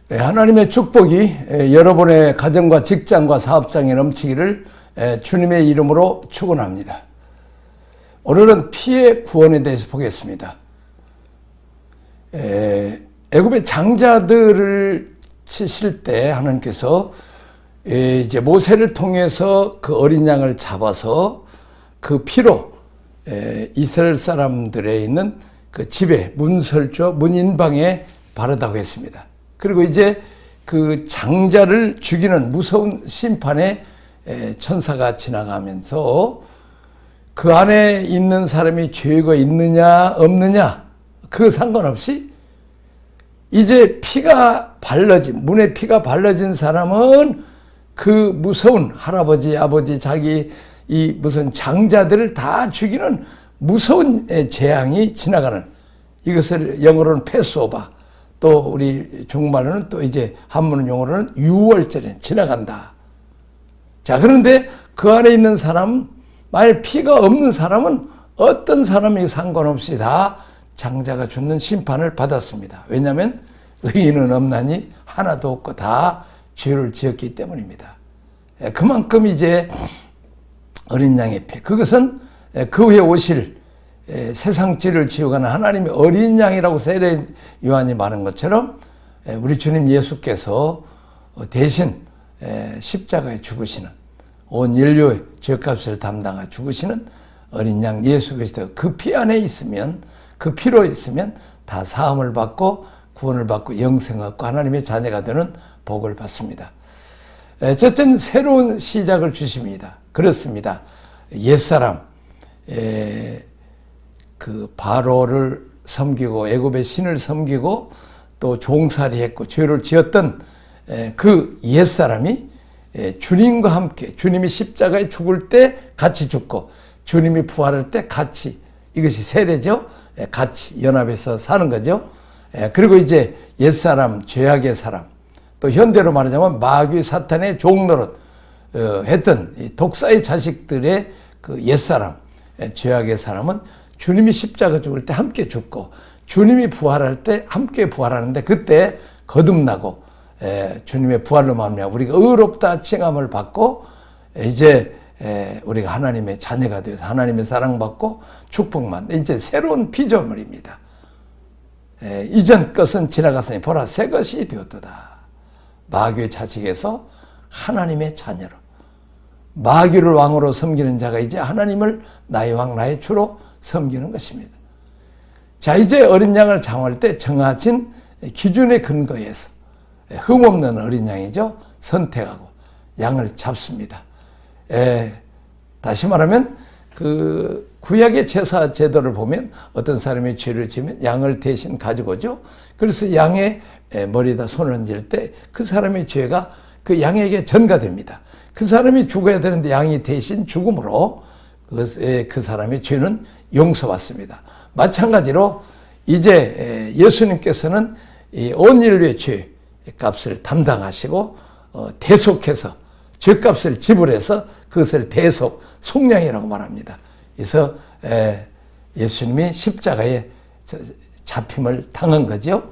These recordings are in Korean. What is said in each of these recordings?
하나님의 축복이 여러분의 가정과 직장과 사업장에 넘치기를 주님의 이름으로 축원합니다. 오늘은 피의 구원에 대해서 보겠습니다. 애굽의 장자들을 치실 때 하나님께서 이제 모세를 통해서 그 어린 양을 잡아서 그 피로 이스라엘 사람들에 있는 그 집에 문설주 문인방에 바르다고 했습니다. 그리고 이제 그 장자를 죽이는 무서운 심판에 천사가 지나가면서 그 안에 있는 사람이 죄가 있느냐 없느냐 그 상관없이 이제 피가 발라진 문에 피가 발라진 사람은 그 무서운 할아버지 아버지 자기 이 무슨 장자들을 다 죽이는 무서운 재앙이 지나가는, 이것을 영어로는 패스오버, 또 우리 중국말로는 또 이제 한문 용어로는 유월절에 지나간다. 자, 그런데 그 안에 있는 사람, 만약 피가 없는 사람은 어떤 사람이 상관없이 다 장자가 죽는 심판을 받았습니다. 왜냐하면 의인은 없나니 하나도 없고 다 죄를 지었기 때문입니다. 그만큼 이제 어린 양의 피, 그것은 그 후에 오실 세상 죄를 지어가는 하나님의 어린 양이라고 세례 요한이 말한 것처럼 우리 주님 예수께서 대신 십자가에 죽으시는, 온 인류의 죄값을 담당하 죽으시는 어린 양 예수 그리스도, 그 피 안에 있으면, 그 피로 있으면 다 사함을 받고 구원을 받고 영생을 받고 하나님의 자녀가 되는 복을 받습니다. 첫째는 새로운 시작을 주십니다. 그렇습니다. 옛사람, 그 바로를 섬기고 애굽의 신을 섬기고 또 종살이 했고 죄를 지었던 그 옛사람이 주님과 함께, 주님이 십자가에 죽을 때 같이 죽고 주님이 부활할 때 같이, 이것이 세례죠. 같이 연합해서 사는 거죠. 그리고 이제 옛사람, 죄악의 사람, 또 현대로 말하자면 마귀 사탄의 종노릇 했던 독사의 자식들의 그 옛사람, 죄악의 사람은 주님이 십자가 죽을 때 함께 죽고 주님이 부활할 때 함께 부활하는데, 그때 거듭나고 주님의 부활로 말미암아 우리가 의롭다 칭함을 받고 이제 우리가 하나님의 자녀가 되어서 하나님의 사랑받고 축복만, 이제 새로운 피조물입니다. 이전 것은 지나갔으니 보라 새 것이 되었도다. 마귀의 자식에서 하나님의 자녀로, 마귀를 왕으로 섬기는 자가 이제 하나님을 나의 왕 나의 주로 섬기는 것입니다. 자, 이제 어린 양을 장할 때 정해진 기준에 근거해서 흠없는 어린 양이죠, 선택하고 양을 잡습니다. 다시 말하면 그 구약의 제사 제도를 보면 어떤 사람이 죄를 지으면 양을 대신 가지고 오죠. 그래서 양의 머리에다 손을 얹을 때 그 사람의 죄가 그 양에게 전가됩니다. 그 사람이 죽어야 되는데 양이 대신 죽음으로 그 사람의 죄는 용서받습니다. 마찬가지로 이제 예수님께서는 온 인류의 죄 값을 담당하시고 대속해서 죄값을 지불해서 그것을 대속, 속량이라고 말합니다. 그래서 예수님이 십자가에 잡힘을 당한 거죠.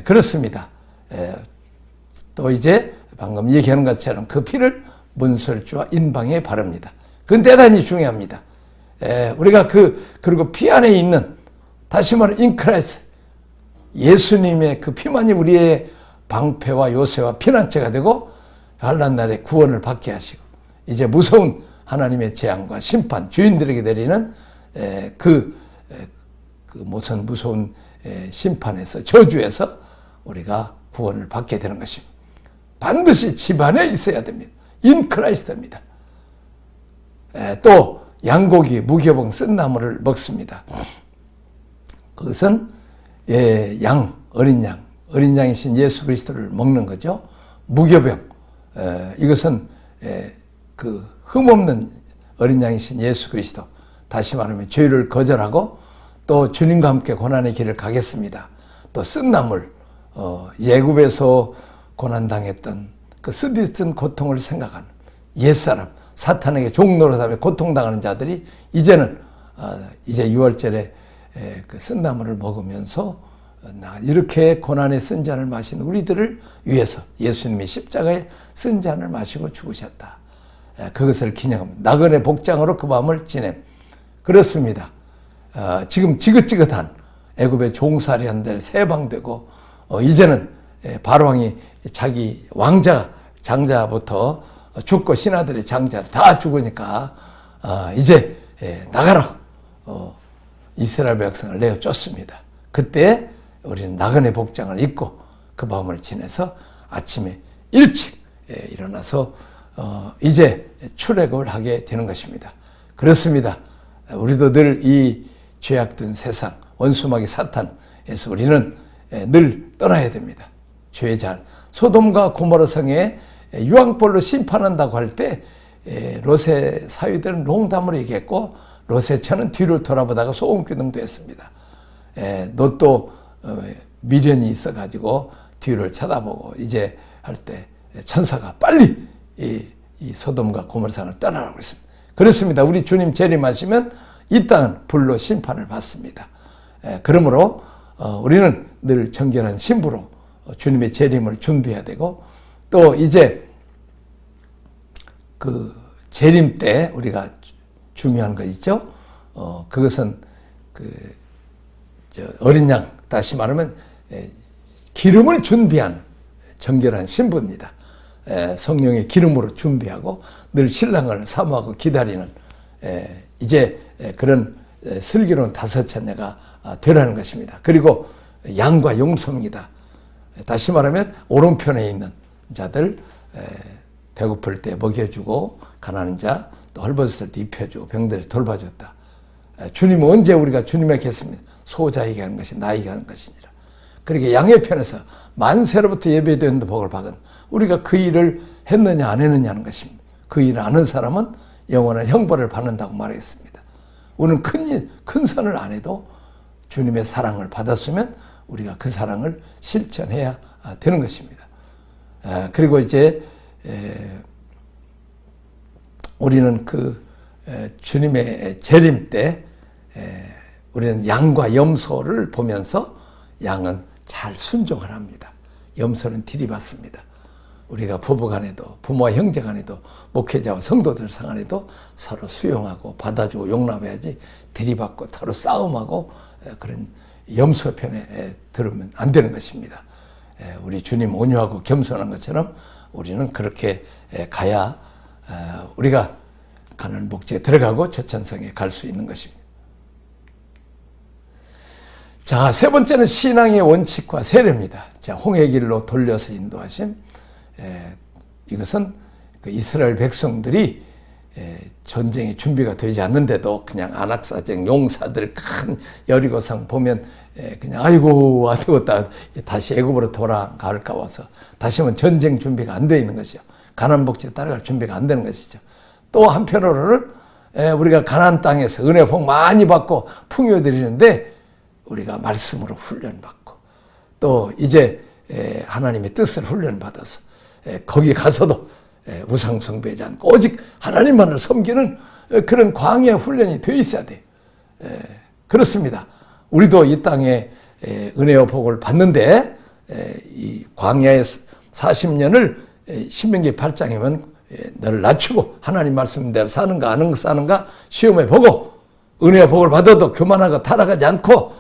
그렇습니다. 또 이제 방금 얘기하는 것처럼 그 피를 문설주와 인방에 바릅니다. 그건 대단히 중요합니다. 우리가 그리고 피 안에 있는, 다시 말해 인크라이스, 예수님의 그 피만이 우리의 방패와 요새와 피난처가 되고 환난 날에 구원을 받게 하시고 이제 무서운 하나님의 재앙과 심판, 주인들에게 내리는 그 무서운 심판에서, 저주에서 우리가 구원을 받게 되는 것입니다. 반드시 집안에 있어야 됩니다. 인 크라이스트입니다. 또 양고기, 무교병, 쓴 나물을 먹습니다. 그것은 어린 양이신 예수 그리스도를 먹는 거죠. 무교병, 이것은 그 흠없는 어린 양이신 예수 그리스도, 다시 말하면 죄를 거절하고 또 주님과 함께 고난의 길을 가겠습니다. 또 쓴 나물, 애굽에서 고난당했던 그 쓰디쓴 고통을 생각하는 옛사람, 사탄에게 종노릇하며 고통당하는 자들이 이제는 이제 6월절에 그 쓴나물을 먹으면서 이렇게 고난의 쓴 잔을 마신 우리들을 위해서 예수님이 십자가에 쓴 잔을 마시고 죽으셨다. 그것을 기념합니다. 나그네 복장으로 그 밤을 지냄. 그렇습니다. 지금 지긋지긋한 애굽의 종살이한 데를 세방되고 이제는 바로왕이 자기 왕자 장자부터 죽고 신하들의 장자 다 죽으니까 이제 나가라. 이스라엘 백성을 내어 쫓습니다. 그때 우리는 나그네 복장을 입고 그 밤을 지내서 아침에 일찍 일어나서 이제 출애굽을 하게 되는 것입니다. 그렇습니다. 우리도 늘 이 죄악된 세상, 원수마귀 사탄에서 우리는 늘 떠나야 됩니다. 죄의 잘. 소돔과 고모라 성에 유황불로 심판한다고 할 때 롯의 사위들은 농담으로 얘기했고 롯의 처는 뒤를 돌아보다가 소금기둥도 했습니다. 롯도 미련이 있어가지고 뒤를 쳐다보고 이제 할 때 천사가 빨리 이 소돔과 고모라 성을 떠나라고 했습니다. 그렇습니다. 우리 주님 재림하시면 이 땅은 불로 심판을 받습니다. 그러므로 우리는 늘 정결한 신부로 주님의 재림을 준비해야 되고 또 이제 그 재림 때 우리가 중요한 거 있죠. 그것은 어린 양, 다시 말하면 기름을 준비한 정결한 신부입니다. 성령의 기름으로 준비하고 늘 신랑을 사모하고 기다리는 이제 그런 슬기로운 다섯 처녀가 되라는 것입니다. 그리고 양과 용성이다. 다시 말하면 오른편에 있는 자들 배고플 때 먹여주고 가난한 자 또 헐벗을 때 입혀주고 병들을 돌봐줬다. 주님은 언제 우리가 주님에게 했습니다. 소자에게 하는 것이 나에게 하는 것이니라. 그러니까 양의 편에서 만세로부터 예배되는 복을 받은 우리가 그 일을 했느냐 안 했느냐 하는 것입니다. 그 일을 아는 사람은 영원한 형벌을 받는다고 말했습니다. 우리는 큰 선을 안 해도 주님의 사랑을 받았으면 우리가 그 사랑을 실천해야 되는 것입니다. 그리고 이제 우리는 그 주님의 재림 때 우리는 양과 염소를 보면서 양은 잘 순종을 합니다. 염소는 들이받습니다. 우리가 부부간에도 부모와 형제간에도 목회자와 성도들 상간에도 서로 수용하고 받아주고 용납해야지 들이받고 서로 싸움하고 그런 염소 편에 들으면 안 되는 것입니다. 우리 주님 온유하고 겸손한 것처럼 우리는 그렇게 가야 우리가 가나안 복지에 들어가고 저천성에 갈 수 있는 것입니다. 자, 세 번째는 신앙의 원칙과 세례입니다. 자, 홍해 길로 돌려서 인도하심. 이것은 그 이스라엘 백성들이 전쟁이 준비가 되지 않는데도 그냥 안악사정 용사들 큰 여리고성 보면 그냥 아이고 아무것도 다시 애굽으로 돌아갈까 와서 다시 한번 전쟁 준비가 안 되어 있는 것이죠. 가나안 복지에 따라갈 준비가 안 되는 것이죠. 또 한편으로는 우리가 가나안 땅에서 은혜 복 많이 받고 풍요드리는데 우리가 말씀으로 훈련받고 또 이제 하나님의 뜻을 훈련받아서 거기 가서도 우상 숭배하지 않고 오직 하나님만을 섬기는 그런 광야 훈련이 되어 있어야 돼요. 그렇습니다. 우리도 이 땅에 은혜와 복을 받는데 이 광야의 40년을 신명기 8장이면 너를 낮추고 하나님 말씀대로 사는가 안 사는가 시험해 보고 은혜와 복을 받아도 교만하고 타락하지 않고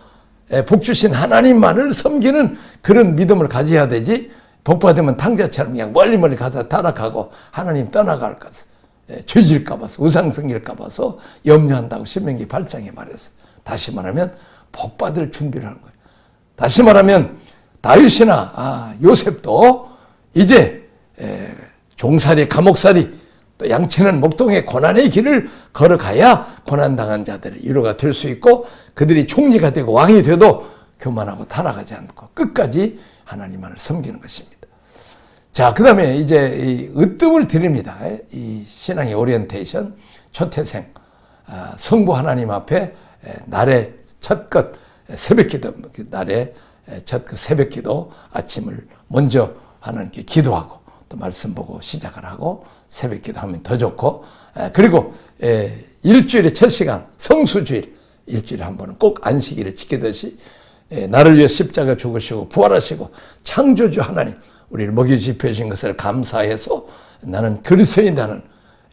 복 주신 하나님만을 섬기는 그런 믿음을 가져야 되지 복 받으면 탕자처럼 그냥 멀리 가서 타락하고 하나님 떠나갈 것을 죄질까 봐서 우상 섬길까 봐서 염려한다고 신명기 8장에 말했어요. 다시 말하면 복 받을 준비를 하는 거예요. 다시 말하면 다윗이나 요셉도 이제 종살이 감옥살이 또 양치는 목동의 고난의 길을 걸어가야 고난당한 자들의 위로가 될 수 있고 그들이 총리가 되고 왕이 돼도 교만하고 타락하지 않고 끝까지 하나님만을 섬기는 것입니다. 자, 그 다음에 이제 이 으뜸을 드립니다. 이 신앙의 오리엔테이션, 초태생, 성부 하나님 앞에 날의 첫것 새벽기도, 날의 첫것 새벽기도 아침을 먼저 하나님께 기도하고 또 말씀 보고 시작을 하고 새벽기도 하면 더 좋고 그리고 일주일의 첫 시간 성수주일 일주일에 한 번은 꼭 안식일을 지키듯이 나를 위해 십자가 죽으시고 부활하시고 창조주 하나님 우리를 먹여 주신 것을 감사해서 나는 그리스도인이라는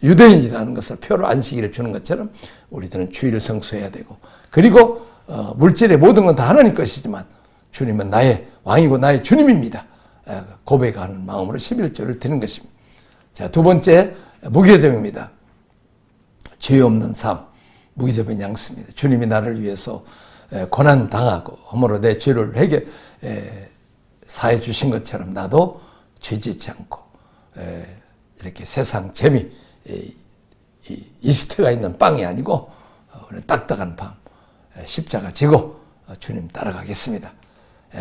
유대인이라는 것을 표로 안식일을 주는 것처럼 우리들은 주일을 성수해야 되고, 그리고 물질의 모든 건 다 하나님 것이지만 주님은 나의 왕이고 나의 주님입니다. 고백하는 마음으로 11조를 드리는 것입니다. 자, 두 번째 무교점입니다. 죄 없는 삶, 무기점의 양습니다. 주님이 나를 위해서 고난 당하고 험으로 내 죄를 사해 주신 것처럼 나도 죄짓지 않고 이렇게 세상 재미, 이스트가 있는 빵이 아니고 딱딱한 밤 십자가 지고 주님 따라가겠습니다.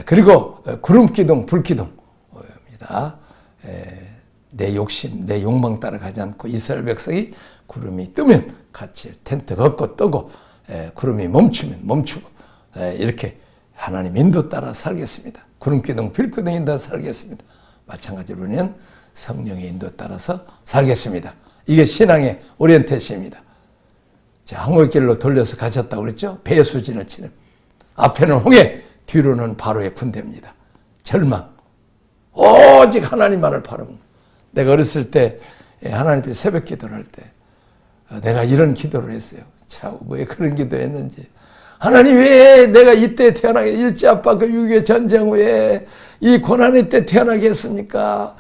그리고 구름기둥, 불기둥입니다. 내 욕심, 내 욕망 따라가지 않고 이스라엘 백성이 구름이 뜨면 같이 텐트 걷고 뜨고 구름이 멈추면 멈추고 이렇게 하나님 인도 따라 살겠습니다. 구름기둥, 불기둥 따라 살겠습니다. 마찬가지로 우리는 성령의 인도 따라서 살겠습니다. 이게 신앙의 오리엔테이션입니다. 자, 항구의 길로 돌려서 가셨다고 그랬죠? 배수진을 치는. 앞에는 홍해, 뒤로는 바로의 군대입니다. 절망. 오직 하나님만을 바라봅니다. 내가 어렸을 때 하나님 앞에 새벽 기도를 할 때 내가 이런 기도를 했어요. 참, 왜 그런 기도했는지. 하나님, 왜 내가 이때 태어나게, 일제압박 6.25 전쟁 후에 이 고난의 때 태어나게 했습니까?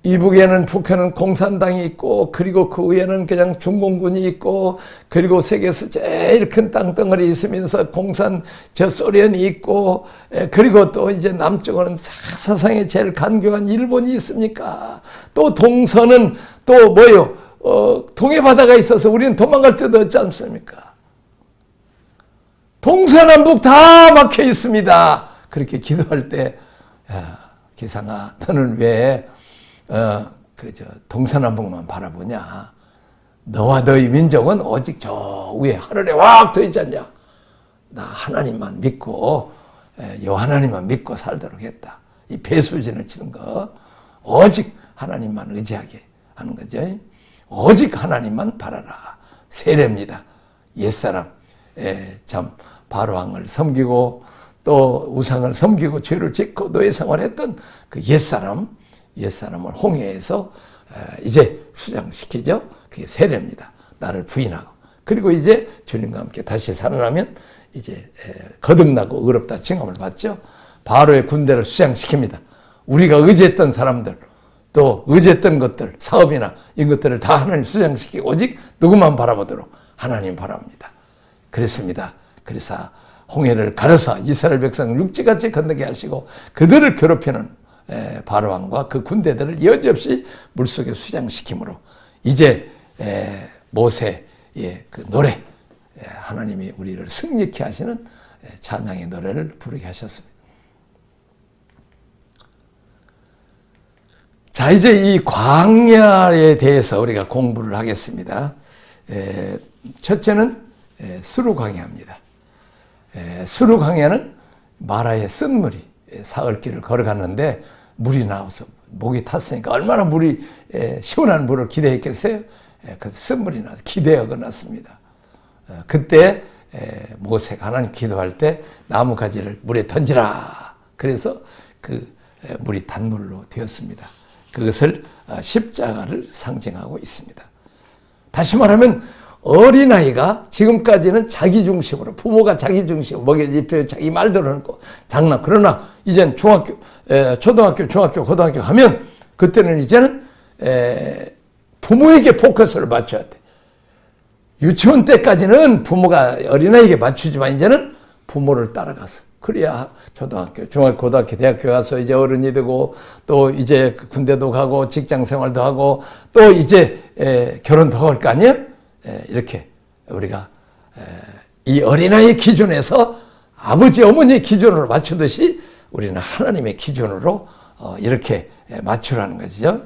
이북에는 북한은 공산당이 있고, 그리고 그 위에는 그냥 중공군이 있고, 그리고 세계에서 제일 큰 땅덩어리 있으면서 소련이 있고, 그리고 또 이제 남쪽은 세상에 제일 간교한 일본이 있습니까? 또 동서는 또 뭐요? 동해바다가 있어서 우리는 도망갈 데도 없지 않습니까? 동서남북 다 막혀 있습니다. 그렇게 기도할 때, 야, 기상아, 너는 왜 동서남북만 바라보냐? 너와 너희 민족은 오직 저 위에 하늘에 확 떠 있지 않냐? 나 하나님만 믿고, 요 하나님만 믿고 살도록 했다. 이 배수진을 치는 거, 오직 하나님만 의지하게 하는 거죠. 오직 하나님만 바라라. 세례입니다. 옛사람, 참, 바로왕을 섬기고, 또 우상을 섬기고 죄를 짓고 노예 생활했던 그 옛사람을 홍해에서 이제 수장시키죠. 그게 세례입니다. 나를 부인하고. 그리고 이제 주님과 함께 다시 살아나면 이제 거듭나고 의롭다 칭함을 받죠. 바로의 군대를 수장시킵니다. 우리가 의지했던 사람들, 또 의지했던 것들, 사업이나 이런 것들을 다 하나님 수장시키고 오직 누구만 바라보도록 하나님 바라봅니다. 그랬습니다. 그래서 홍해를 가려서 이스라엘 백성을 육지같이 건너게 하시고 그들을 괴롭히는 바로왕과 그 군대들을 여지없이 물속에 수장시키므로 이제 모세의 그 노래, 하나님이 우리를 승리케 하시는 찬양의 노래를 부르게 하셨습니다. 자, 이제 이 광야에 대해서 우리가 공부를 하겠습니다. 첫째는 수르 광야입니다. 수르 광야는 마라의 쓴물이 사흘길을 걸어갔는데 물이 나와서 목이 탔으니까 얼마나 물이 시원한 물을 기대했겠어요? 그 쓴물이 나서 기대어가 났습니다. 그때 모세가 하나님 기도할 때 나무 가지를 물에 던지라. 그래서 그 물이 단물로 되었습니다. 그것을 십자가를 상징하고 있습니다. 다시 말하면 어린아이가 지금까지는 자기 중심으로, 부모가 자기 중심으로 먹여 입혀 자기 말대로 하고 장난. 그러나 이제는 초등학교, 중학교, 고등학교 가면 그때는 이제는 부모에게 포커스를 맞춰야 돼. 유치원 때까지는 부모가 어린아이에게 맞추지만 이제는 부모를 따라가서 그래야 초등학교, 중학교, 고등학교, 대학교 가서 이제 어른이 되고 또 이제 군대도 가고 직장 생활도 하고 또 이제 결혼도 할 거 아니에요? 이렇게 우리가 이 어린아이의 기준에서 아버지, 어머니의 기준으로 맞추듯이 우리는 하나님의 기준으로 이렇게 맞추라는 것이죠.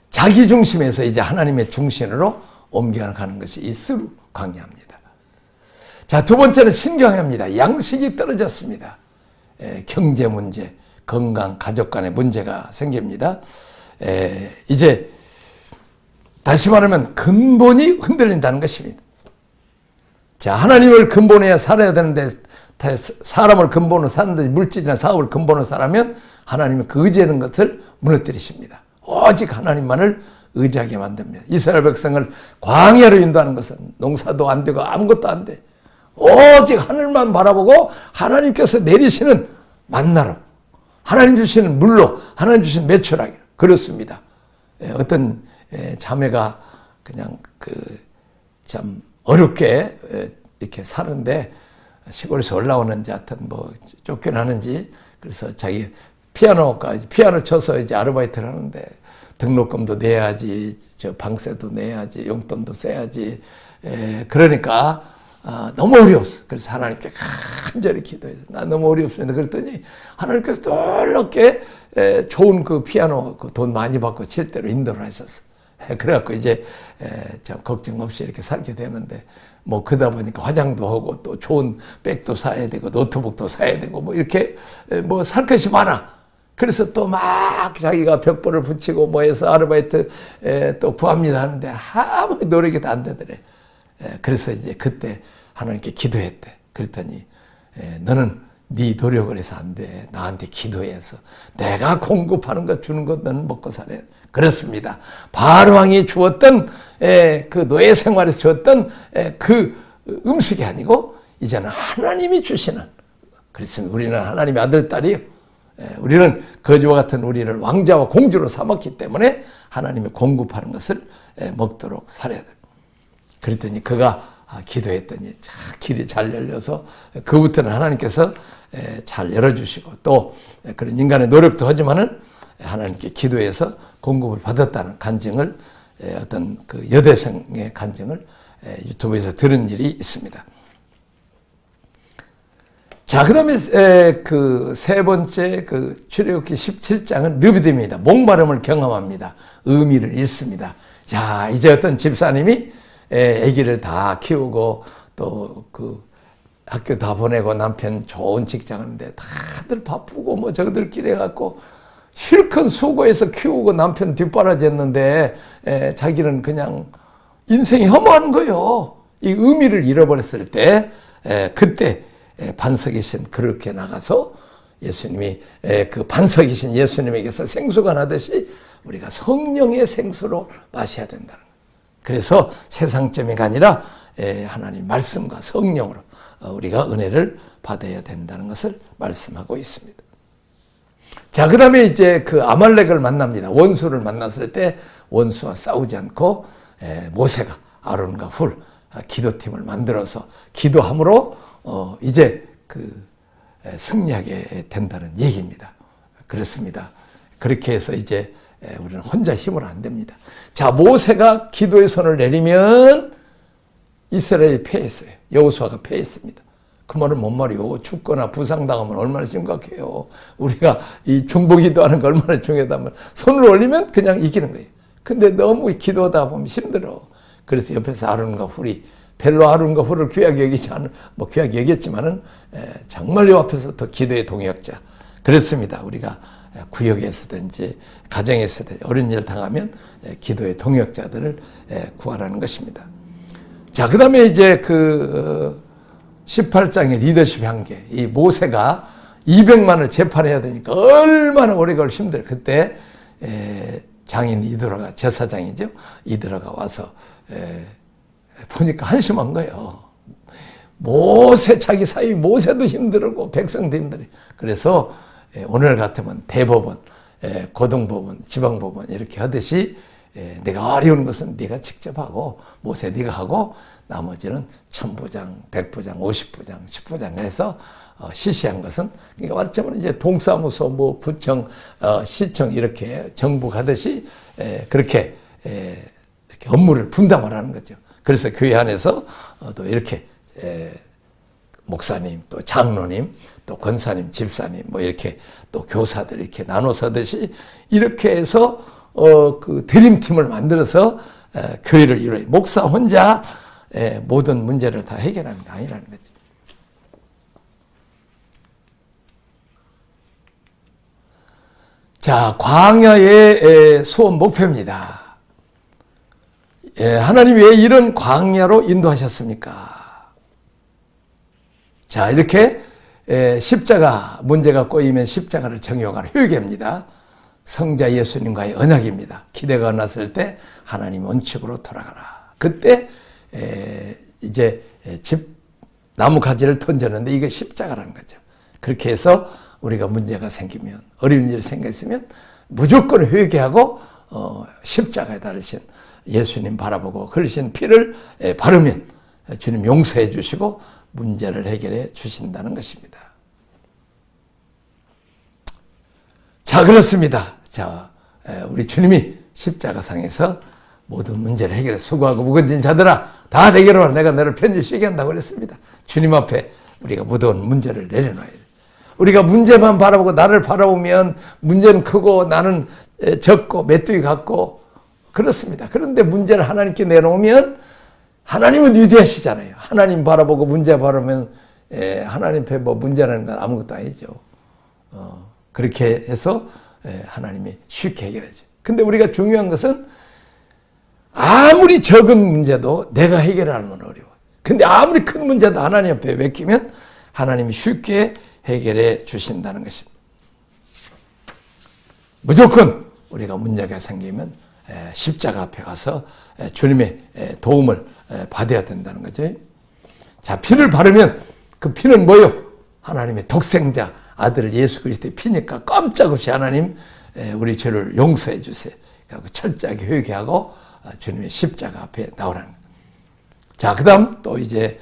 자기 중심에서 이제 하나님의 중심으로 옮겨가는 것이 이 스루 광야입니다. 자, 두 번째는 신경입니다. 양식이 떨어졌습니다. 경제 문제, 건강, 가족 간의 문제가 생깁니다. 이제 다시 말하면 근본이 흔들린다는 것입니다. 자, 하나님을 근본해야 살아야 되는데 사람을 근본으로 사는데 물질이나 사업을 근본으로 살아면 하나님은 그 의지하는 것을 무너뜨리십니다. 오직 하나님만을 의지하게 만듭니다. 이스라엘 백성을 광야로 인도하는 것은 농사도 안 되고 아무것도 안 돼. 오직 하늘만 바라보고 하나님께서 내리시는 만나로, 하나님 주시는 물로, 하나님 주시는 매출하기로. 그렇습니다. 어떤 자매가 그냥 참 어렵게 이렇게 사는데 시골에서 올라오는지 하여튼 뭐 쫓겨나는지 그래서 자기 피아노 쳐서 이제 아르바이트를 하는데 등록금도 내야지, 저 방세도 내야지, 용돈도 써야지. 그러니까 너무 어려웠어. 그래서 하나님께 간절히 기도해서 나 너무 어렵습니다. 그랬더니 하나님께서 놀랍게 좋은 그 피아노 그 돈 많이 받고 칠 대로 인도를 하셨어. 그래갖고 이제 참 걱정 없이 이렇게 살게 되는데 뭐 그러다 보니까 화장도 하고 또 좋은 백도 사야 되고 노트북도 사야 되고 뭐 이렇게 뭐 살 것이 많아. 그래서 또 막 자기가 벽보를 붙이고 뭐 해서 아르바이트 또 구합니다 하는데 아무리 노력이 안 되더래. 그래서 이제 그때 하나님께 기도했대. 그랬더니 너는 네 노력을 해서 안 돼. 나한테 기도해서 내가 공급하는 것 주는 것 너는 먹고 살아야 돼. 그렇습니다. 바로왕이 주었던 그 노예 생활에서 주었던 그 음식이 아니고 이제는 하나님이 주시는. 그렇습니다. 우리는 하나님의 아들 딸이요. 우리는 거지와 같은 우리를 왕자와 공주로 삼았기 때문에 하나님이 공급하는 것을 먹도록 살아야 돼. 그랬더니 그가 기도했더니 길이 잘 열려서 그부터는 하나님께서 잘 열어주시고 또 그런 인간의 노력도 하지만은 하나님께 기도해서 공급을 받았다는 간증을 어떤 그 여대생의 간증을 유튜브에서 들은 일이 있습니다. 자, 그 다음에 그 세 번째 그 출애굽기 17장은 르비딤입니다. 목마름을 경험합니다. 의미를 잃습니다. 자, 이제 어떤 집사님이 아기를 다 키우고 또 그 학교 다 보내고 남편 좋은 직장 하는데 다들 바쁘고 뭐 저들끼리 해갖고 실컷 수고해서 키우고 남편 뒷바라지했는데 자기는 그냥 인생이 허무한 거예요. 이 의미를 잃어버렸을 때 그때 반석이신 그렇게 나가서 예수님이 그 반석이신 예수님에게서 생수가 나듯이 우리가 성령의 생수로 마셔야 된다는 거예요. 그래서 세상점이가 아니라 하나님 말씀과 성령으로 우리가 은혜를 받아야 된다는 것을 말씀하고 있습니다. 자, 그 다음에 이제 그 아말렉을 만납니다. 원수를 만났을 때 원수와 싸우지 않고 모세가 아론과 훌 기도팀을 만들어서 기도함으로 이제 그 승리하게 된다는 얘기입니다. 그렇습니다. 그렇게 해서 이제 우리는 혼자 힘으로 안 됩니다. 자, 모세가 기도의 손을 내리면 이스라엘이 패했어요. 여호수아가 패했습니다. 그 말은 뭔 말이요? 죽거나 부상당하면 얼마나 심각해요. 우리가 이 중보기도 하는 게 얼마나 중요하다면 손을 올리면 그냥 이기는 거예요. 근데 너무 기도하다 보면 힘들어. 그래서 옆에서 아론과 훌이 별로 아론과 훌을 귀하게 여기지 않은, 뭐 귀하게 여겼지만은 정말 요 앞에서 더 기도의 동역자. 그렇습니다. 우리가 구역에서든지 가정에서든지 어려운 일을 당하면 기도의 동역자들을 구하라는 것입니다. 자, 그 다음에 이제 그 18장의 리더십 한계. 이 모세가 200만을 재판해야 되니까 얼마나 오래 걸 힘들어요. 그때 장인 이드라가, 제사장이죠. 이드라가 와서 보니까 한심한 거예요. 모세, 자기 사위 모세도 힘들고 백성도 힘들어요. 그래서 오늘 같으면 대법원, 고등법원, 지방법원 이렇게 하듯이 내가 어려운 것은 네가 직접 하고 모세 네가 하고 나머지는 1000부장, 100부장, 50부장, 10부장 해서 시시한 것은 그러니까 말하자면 이제 동사무소, 뭐 구청, 시청 이렇게 정부 가듯이 그렇게 업무를 분담을 하는 거죠. 그래서 교회 안에서 또 이렇게 목사님, 또 장로님, 또 권사님, 집사님, 뭐 이렇게 또 교사들 이렇게 나눠서 하듯이 이렇게 해서 그 드림팀을 만들어서 교회를 이루어요. 목사 혼자 모든 문제를 다 해결하는 게 아니라는 거죠. 자, 광야의 수업 목표입니다. 하나님이 왜 이런 광야로 인도하셨습니까? 자, 이렇게 십자가 문제가 꼬이면 십자가를 정욕하는 회개입니다. 성자 예수님과의 언약입니다. 기대가 났을 때 하나님 원칙으로 돌아가라. 그때 이제 나무 가지를 던졌는데 이게 십자가라는 거죠. 그렇게 해서 우리가 문제가 생기면, 어려운 일이 생겼으면 무조건 회개하고 십자가에 달리신 예수님 바라보고 흘리신 피를 바르면 주님 용서해 주시고 문제를 해결해 주신다는 것입니다. 자, 그렇습니다. 자, 우리 주님이 십자가상에서 모든 문제를 해결해 수고하고 무거운 자들아 다 내게로 와라. 내가 너를 편히 쉬게 한다고 그랬습니다. 주님 앞에 우리가 무거운 문제를 내려놔야 돼. 우리가 문제만 바라보고 나를 바라보면 문제는 크고 나는 적고 메뚜기 같고 그렇습니다. 그런데 문제를 하나님께 내놓으면 하나님은 위대하시잖아요. 하나님 바라보고 문제 바라보면 하나님 앞에 뭐 문제라는 건 아무것도 아니죠. 그렇게 해서 하나님이 쉽게 해결하죠. 근데 우리가 중요한 것은 아무리 적은 문제도 내가 해결하는 건 어려워. 근데 아무리 큰 문제도 하나님 앞에 맡기면 하나님이 쉽게 해결해 주신다는 것입니다. 무조건 우리가 문제가 생기면 십자가 앞에 가서 주님의 도움을 받아야 된다는 거죠. 자, 피를 바르면 그 피는 뭐요? 하나님의 독생자 아들 예수 그리스도의 피니까 깜짝없이 하나님 우리 죄를 용서해 주세요. 그리고 철저하게 회개하고 주님의 십자가 앞에 나오라는 거예요. 자, 그 다음 또 이제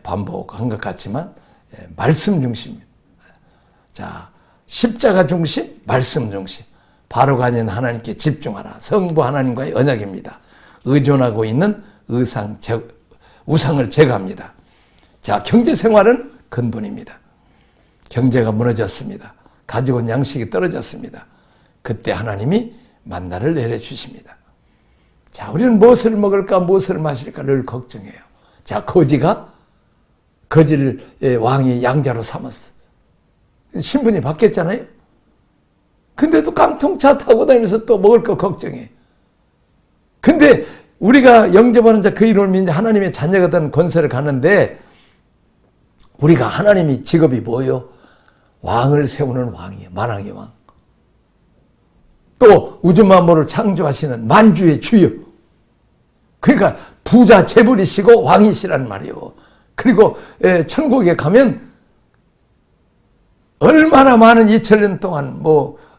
반복한 것 같지만 말씀 중심입니다. 자, 십자가 중심, 말씀 중심. 바로가 아닌 하나님께 집중하라. 성부 하나님과의 언약입니다. 의존하고 있는 우상을 제거합니다. 자, 경제 생활은 근본입니다. 경제가 무너졌습니다. 가지고 온 양식이 떨어졌습니다. 그때 하나님이 만나를 내려주십니다. 자, 우리는 무엇을 먹을까 무엇을 마실까를 걱정해요. 자, 거지를 왕이 양자로 삼았어. 신분이 바뀌었잖아요. 근데도 깡통차 타고 다니면서 또 먹을 거 걱정해. 근데 우리가 영접하는 자 그 이름을 믿는 하나님의 자녀가 된 권세를 갖는데 우리가 하나님이 직업이 뭐예요? 왕을 세우는 왕이에요. 만왕의 왕. 또 우주 만물을 창조하시는 만주의 주요. 그러니까 부자 재벌이시고 왕이시란 말이에요. 그리고 천국에 가면 얼마나 많은 2000년 동안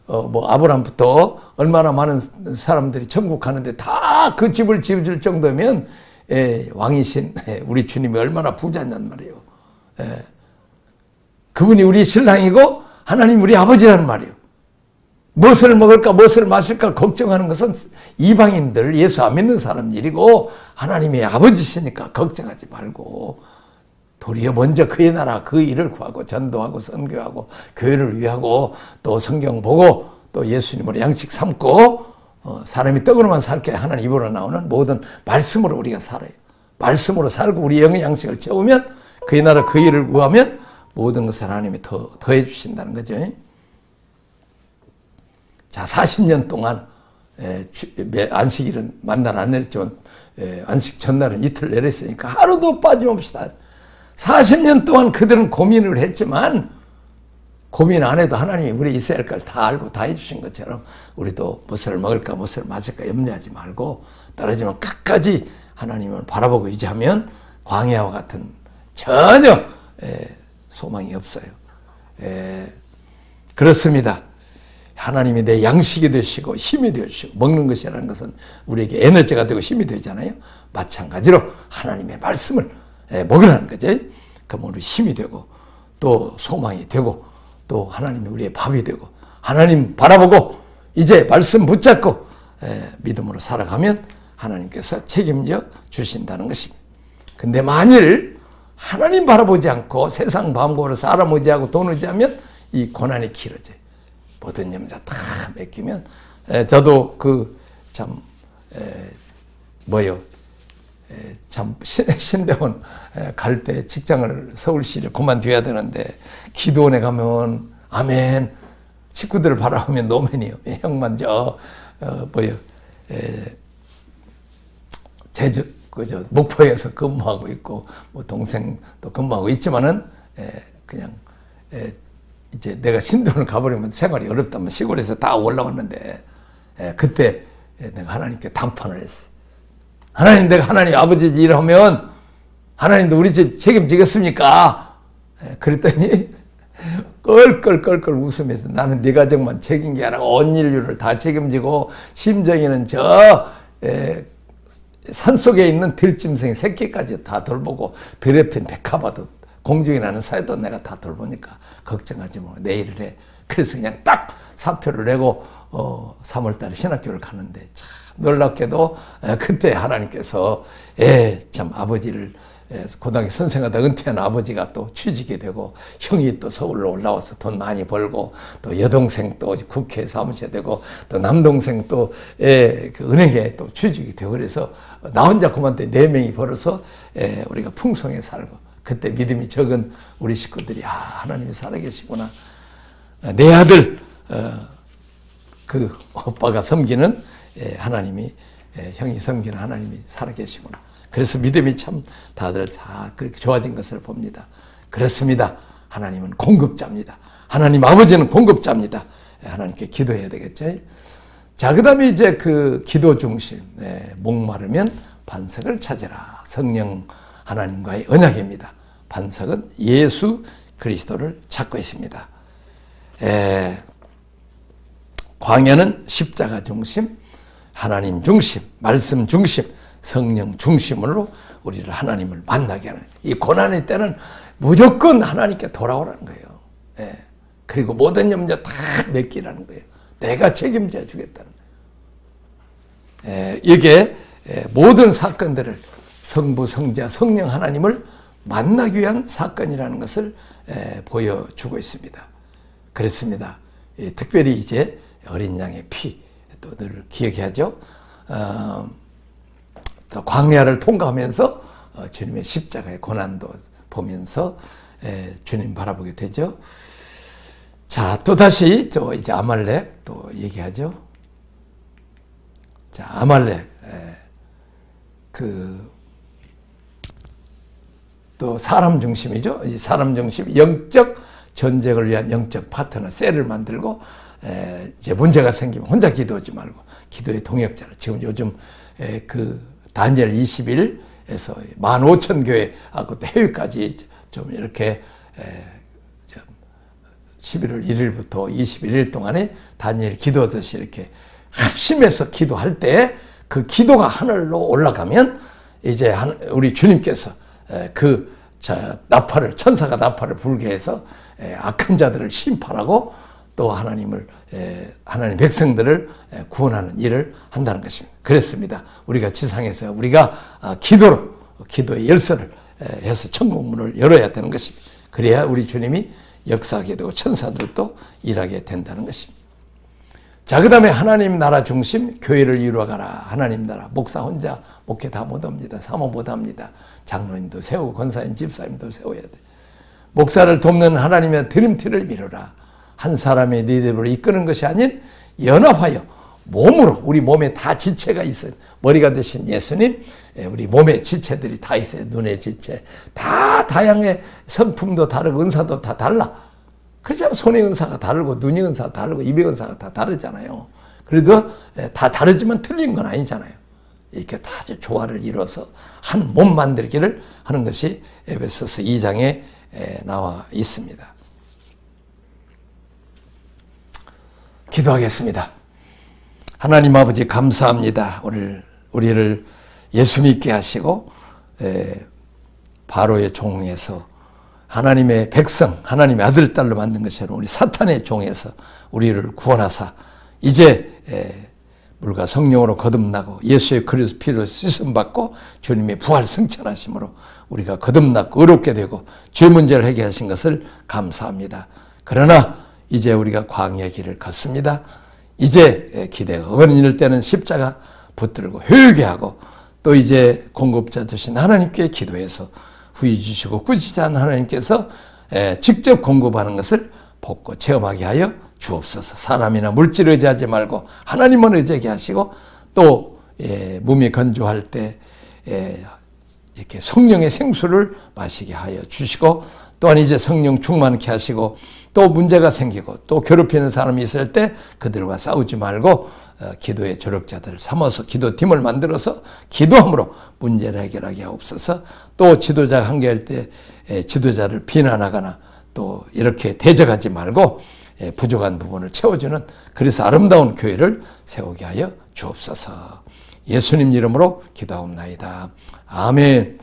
아브라함부터 얼마나 많은 사람들이 천국 가는데 다 그 집을 지어줄 정도면 왕이신 우리 주님이 얼마나 부자냔 말이에요. 그분이 우리 신랑이고 하나님 우리 아버지란 말이에요. 무엇을 먹을까 무엇을 마실까 걱정하는 것은 이방인들 예수 안 믿는 사람 일이고 하나님의 아버지시니까 걱정하지 말고 도리어 먼저 그의 나라 그 일을 구하고 전도하고 선교하고 교회를 위하고 또 성경 보고 또 예수님으로 양식 삼고 사람이 떡으로만 살게 하나님 입으로 나오는 모든 말씀으로 우리가 살아요. 말씀으로 살고 우리 영의 양식을 채우면 그의 나라 그 일을 구하면 모든 것을 하나님이 더해 주신다는 거죠. 자, 40년 동안 안식일은 만날 안 내렸지만 안식 전날은 이틀 내렸으니까 하루도 빠짐없이 다 40년 동안 그들은 고민을 했지만 고민 안 해도 하나님이 우리 있어야 할 걸 다 알고 다 해주신 것처럼 우리도 무엇을 먹을까 무엇을 마실까 염려하지 말고 떨어지면 끝까지 하나님을 바라보고 유지하면 광야와 같은 전혀 소망이 없어요. 그렇습니다. 하나님이 내 양식이 되시고 힘이 되시고 먹는 것이라는 것은 우리에게 에너지가 되고 힘이 되잖아요. 마찬가지로 하나님의 말씀을 먹으라는 거죠. 그럼 우리 힘이 되고 또 소망이 되고 또 하나님이 우리의 밥이 되고 하나님 바라보고 이제 말씀 붙잡고 믿음으로 살아가면 하나님께서 책임져 주신다는 것입니다. 근데 만일 하나님 바라보지 않고 세상 방법으로 사람 의지하고 돈 의지하면 이 고난이 길어져요. 모든 염자 다 맡기면 저도 신대원 갈 때 직장을 서울시를 그만둬야 되는데 기도원에 가면 아멘 식구들을 바라보면 노멘이요. 형만 제주 목포에서 근무하고 있고 뭐 동생도 근무하고 있지만은 그냥 이제 내가 신도를 가버리면 생활이 어렵다면 시골에서 다 올라왔는데 그때 내가 하나님께 단판을 했어요. 하나님, 내가 하나님 아버지 일하면 하나님도 우리 집 책임지겠습니까? 그랬더니 껄껄껄껄 웃으면서 나는 네 가정만 책임진 게 아니라 온 인류를 다 책임지고 심정이는 산속에 있는 들짐승 새끼까지 다 돌보고 들에 핀 백합화도 공중에 나는 사회도 내가 다 돌보니까 걱정하지 뭐 내일을 해. 그래서 그냥 딱 사표를 내고 3월달에 신학교를 가는데 참 놀랍게도 그때 하나님께서 참 아버지를 고등학교 선생하다 은퇴한 아버지가 또 취직이 되고 형이 또 서울로 올라와서 돈 많이 벌고 또 여동생 또 국회 사무실에 되고 또 남동생 또 그 은행에 또 취직이 되고 그래서 나 혼자 그만둬 4명이 벌어서 우리가 풍성에 살고 그때 믿음이 적은 우리 식구들이 하나님이 살아계시구나. 내 아들 그 오빠가 섬기는 하나님이 형이 섬기는 하나님이 살아계시구나. 그래서 믿음이 참 다들 다 그렇게 좋아진 것을 봅니다. 그렇습니다. 하나님은 공급자입니다. 하나님 아버지는 공급자입니다. 하나님께 기도해야 되겠죠. 자, 그 다음에 이제 그 기도 중심, 목마르면 반석을 찾으라. 성령 하나님과의 언약입니다. 반석은 예수 그리스도를 찾고 있습니다. 광야는 십자가 중심, 하나님 중심, 말씀 중심, 성령 중심으로 우리를 하나님을 만나게 하는 이 고난의 때는 무조건 하나님께 돌아오라는 거예요. 그리고 모든 염려 다 맡기라는 거예요. 내가 책임져 주겠다는 거예요. 이게 모든 사건들을 성부, 성자, 성령 하나님을 만나기 위한 사건이라는 것을 보여주고 있습니다. 그렇습니다. 특별히 이제 어린 양의 피, 또 늘 기억해야죠. 또 광야를 통과하면서 주님의 십자가의 고난도 보면서 주님 바라보게 되죠. 자, 또 다시 또 이제 아말렉 또 얘기하죠. 자, 아말렉 또 사람 중심이죠. 이 사람 중심 영적 전쟁을 위한 영적 파트너 셀을 만들고 이제 문제가 생기면 혼자 기도하지 말고 기도의 동역자를 지금 요즘 그 다니엘 20일에서 15,000교회 하고 또 해외까지 좀 이렇게 11월 1일부터 21일 동안에 다니엘 기도하듯이 이렇게 합심해서 기도할 때 그 기도가 하늘로 올라가면 이제 우리 주님께서 나팔을 천사가 나팔을 불게 해서 악한 자들을 심판하고 또 하나님 백성들을 구원하는 일을 한다는 것입니다. 그랬습니다. 우리가 지상에서 우리가 기도의 열쇠를 해서 천국 문을 열어야 되는 것입니다. 그래야 우리 주님이 역사하게 되고 천사들도 일하게 된다는 것입니다. 자, 그 다음에 하나님 나라 중심 교회를 이루어가라. 하나님 나라 목사 혼자 목회 다 못합니다. 사모 못합니다. 장로님도 세우고 권사님 집사님도 세워야 돼. 목사를 돕는 하나님의 드림티를 미루라. 한 사람의 리더를 이끄는 것이 아닌 연합하여 몸으로 우리 몸에 다 지체가 있어요. 머리가 되신 예수님, 우리 몸에 지체들이 다 있어요. 눈의 지체 다 다양해. 성품도 다르고 은사도 다 달라. 그렇잖아요. 손의 은사가 다르고 눈의 은사가 다르고 입의 은사가 다 다르잖아요. 그래도 다 다르지만 틀린 건 아니잖아요. 이렇게 다 조화를 이뤄서 한 몸 만들기를 하는 것이 에베소서 2장에 나와 있습니다. 기도하겠습니다. 하나님 아버지 감사합니다. 오늘 우리를 예수 믿게 하시고 바로의 종에서 하나님의 백성, 하나님의 아들, 딸로 만든 것처럼 우리 사탄의 종에서 우리를 구원하사 이제 물과 성령으로 거듭나고 예수의 그리스도 피로 씻음받고 주님의 부활 승천하심으로 우리가 거듭났고 의롭게 되고 죄 문제를 해결하신 것을 감사합니다. 그러나 이제 우리가 광야의 길을 걷습니다. 이제 기대가 어른일 때는 십자가 붙들고 회개 하고 또 이제 공급자 되신 하나님께 기도해서 후히 주시고 꾸짖지 않은 하나님께서 직접 공급하는 것을 복고 체험하게 하여 주옵소서. 사람이나 물질을 의지하지 말고 하나님을 의지하게 하시고 또 몸이 건조할 때 이렇게 성령의 생수를 마시게 하여 주시고 또한 이제 성령 충만케 하시고 또 문제가 생기고 또 괴롭히는 사람이 있을 때 그들과 싸우지 말고 기도의 조력자들을 삼아서 기도팀을 만들어서 기도함으로 문제를 해결하게 하옵소서. 또 지도자가 한계할 때 지도자를 비난하거나 또 이렇게 대적하지 말고 부족한 부분을 채워주는 그래서 아름다운 교회를 세우게 하여 주옵소서. 예수님 이름으로 기도하옵나이다. 아멘.